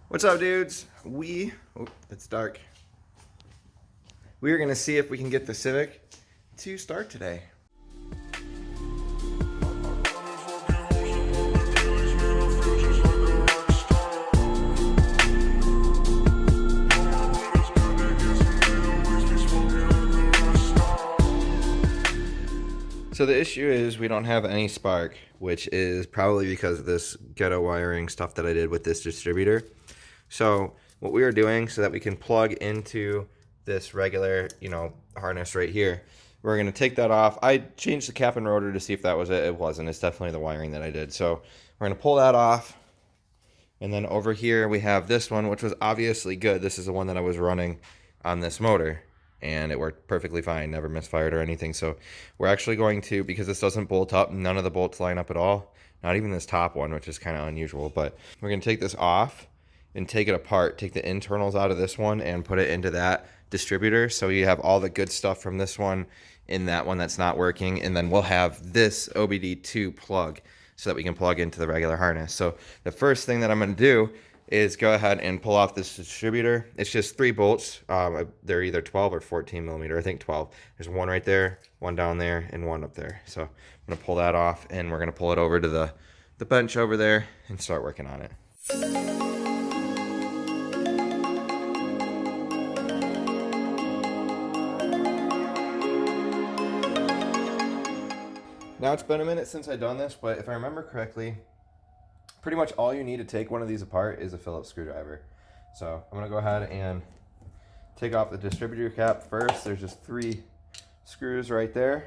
What's up, dudes? It's dark. We are going to see if we can get the Civic to start today. So the issue is we don't have any spark, which is probably because of this ghetto wiring stuff that I did with this distributor. So what we are doing so that we can plug into this regular, harness right here, we're going to take that off. I changed the cap and rotor to see if that was it. It wasn't. It's definitely the wiring that I did. So we're going to pull that off. And then over here we have this one, which was obviously good. This is the one that I was running on this motor. And it worked perfectly fine, never misfired or anything. So we're actually going to, because this doesn't bolt up, none of the bolts line up at all, not even this top one, which is kind of unusual, but we're going to take this off and take it apart, take the internals out of this one and put it into that distributor. So you have all the good stuff from this one in that one that's not working, and then we'll have this OBD2 plug so that we can plug into the regular harness. So the first thing that I'm going to do is go ahead and pull off this distributor. It's just 3 bolts. They're either 12 or 14 millimeter. I think 12. There's one right there, one down there, and one up there. So I'm gonna pull that off, and we're gonna pull it over to the bench over there and start working on it. Now it's been a minute since I've done this, but if I remember correctly, pretty much all you need to take one of these apart is a Phillips screwdriver. So I'm gonna go ahead and take off the distributor cap first. There's just 3 screws right there.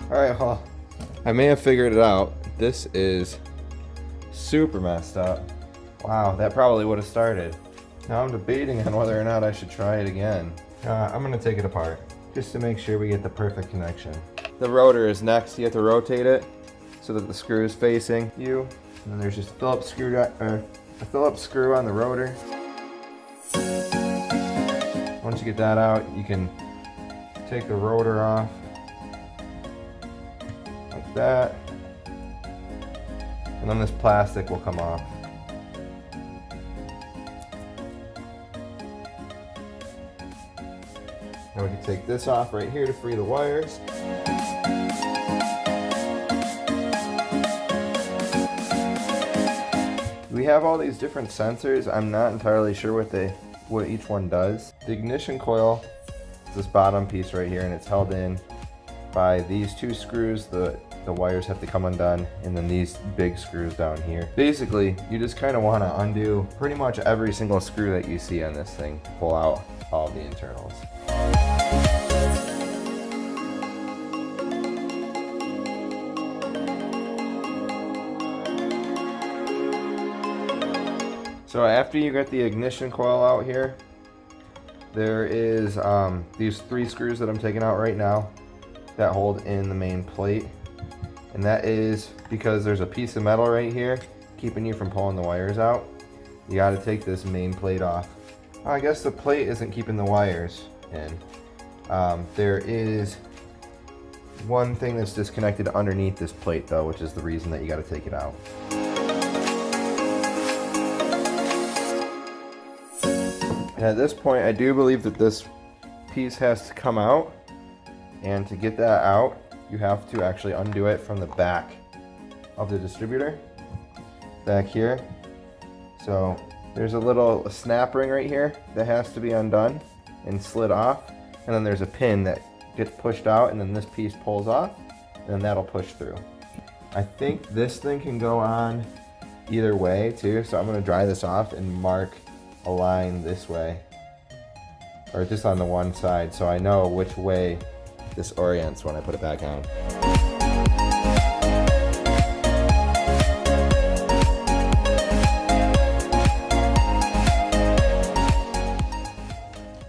All right, well, I may have figured it out. This is super messed up. Wow, that probably would have started. Now I'm debating on whether or not I should try it again. I'm gonna take it apart, just to make sure we get the perfect connection. The rotor is next. You have to rotate it so that the screw is facing you. And then there's just a Phillips screw on the rotor. Once you get that out, you can take the rotor off like that. And then this plastic will come off. Now we can take this off right here to free the wires. We have all these different sensors. I'm not entirely sure what each one does. The ignition coil is this bottom piece right here, and it's held in by these 2 screws. The wires have to come undone, and then these big screws down here. Basically, you just kind of want to undo pretty much every single screw that you see on this thing to pull out all the internals. So after you get the ignition coil out here, there is these 3 screws that I'm taking out right now that hold in the main plate. And that is because there's a piece of metal right here keeping you from pulling the wires out. You got to take this main plate off. I guess the plate isn't keeping the wires in. There is one thing that's disconnected underneath this plate though, which is the reason that you got to take it out. And at this point, I do believe that this piece has to come out, and to get that out, you have to actually undo it from the back of the distributor, back here. So there's a little snap ring right here that has to be undone and slid off, and then there's a pin that gets pushed out, and then this piece pulls off, and then that'll push through. I think this thing can go on either way too, so I'm going to dry this off and mark a line this way, or just on the one side, so I know which way this orients when I put it back on.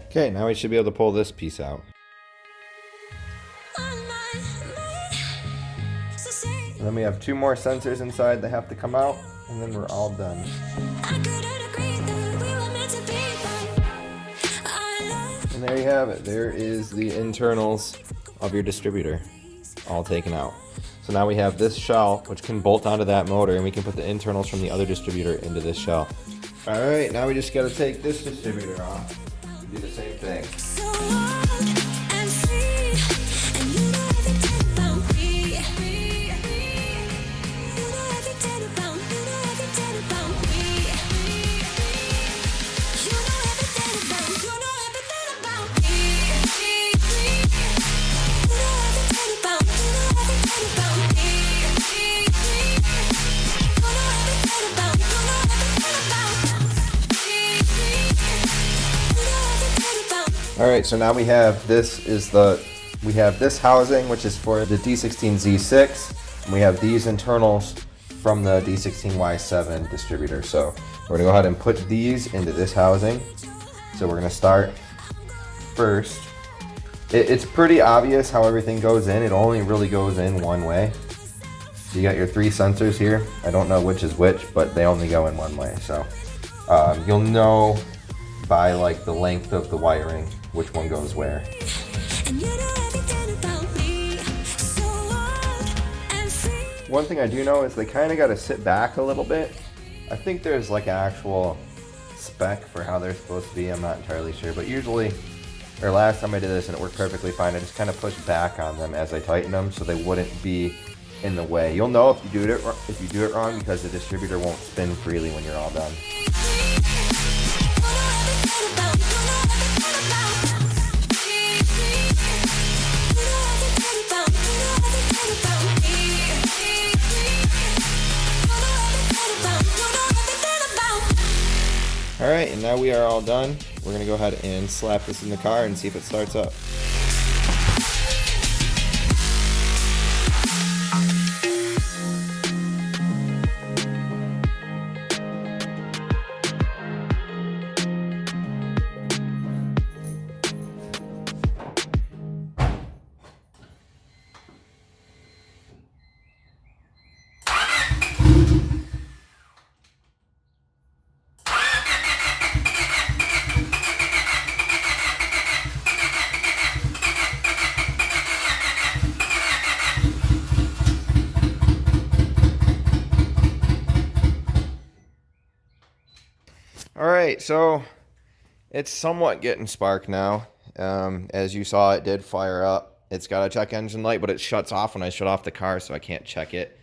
Okay, now we should be able to pull this piece out. And then we have 2 more sensors inside that have to come out, and then we're all done. And there you have it. There is the internals of your distributor. all taken out. So now we have this shell, which can bolt onto that motor, and we can put the internals from the other distributor into this shell. All right, now we just got to take this distributor off. Do the same thing. All right, so now we have this housing, which is for the D16Z6, and we have these internals from the D16Y7 distributor. So we're gonna go ahead and put these into this housing. So we're gonna start first. It's pretty obvious how everything goes in. It only really goes in one way. So you got your 3 sensors here. I don't know which is which, but they only go in one way. So you'll know by like the length of the wiring which one goes where. One thing I do know is they kind of got to sit back a little bit. I think there's like an actual spec for how they're supposed to be. I'm not entirely sure, but usually, or last time I did this and it worked perfectly fine, I just kind of pushed back on them as I tighten them so they wouldn't be in the way. You'll know if you do it wrong because the distributor won't spin freely when you're all done. All right, and now we are all done. We're gonna go ahead and slap this in the car and see if it starts up. All right, so it's somewhat getting spark now. As you saw, it did fire up. It's got a check engine light, but it shuts off when I shut off the car, so I can't check it.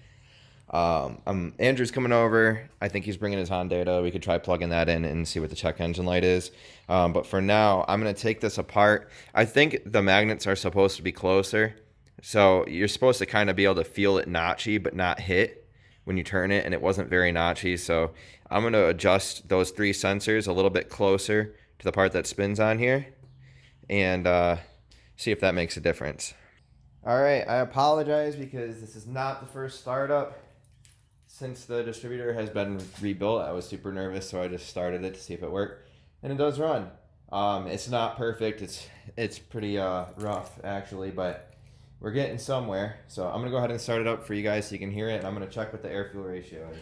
Andrew's coming over. I think he's bringing his Honda. We could try plugging that in and see what the check engine light is. But for now, I'm going to take this apart. I think the magnets are supposed to be closer. So you're supposed to kind of be able to feel it notchy, but not hit when you turn it, and it wasn't very notchy. So I'm going to adjust those 3 sensors a little bit closer to the part that spins on here and see if that makes a difference. All right, I apologize because this is not the first startup since the distributor has been rebuilt. I was super nervous, so I just started it to see if it worked, and it does run. It's not perfect. It's pretty rough actually, but we're getting somewhere. So I'm gonna go ahead and start it up for you guys so you can hear it, and I'm gonna check what the air fuel ratio is.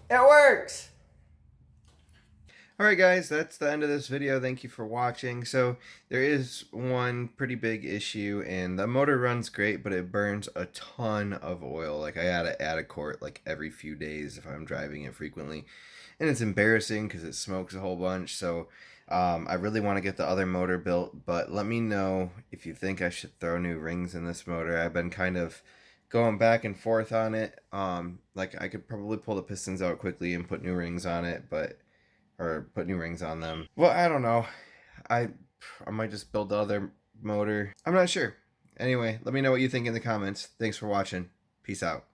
It works! Alright guys, that's the end of this video. Thank you for watching. So there is one pretty big issue, and the motor runs great, but it burns a ton of oil. Like I gotta add a quart like every few days if I'm driving it frequently. And it's embarrassing because it smokes a whole bunch. So I really want to get the other motor built, but let me know if you think I should throw new rings in this motor. I've been kind of going back and forth on it. Like I could probably pull the pistons out quickly and put new rings on it, or put new rings on them. Well, I don't know. I might just build the other motor. I'm not sure. Anyway, let me know what you think in the comments. Thanks for watching. Peace out.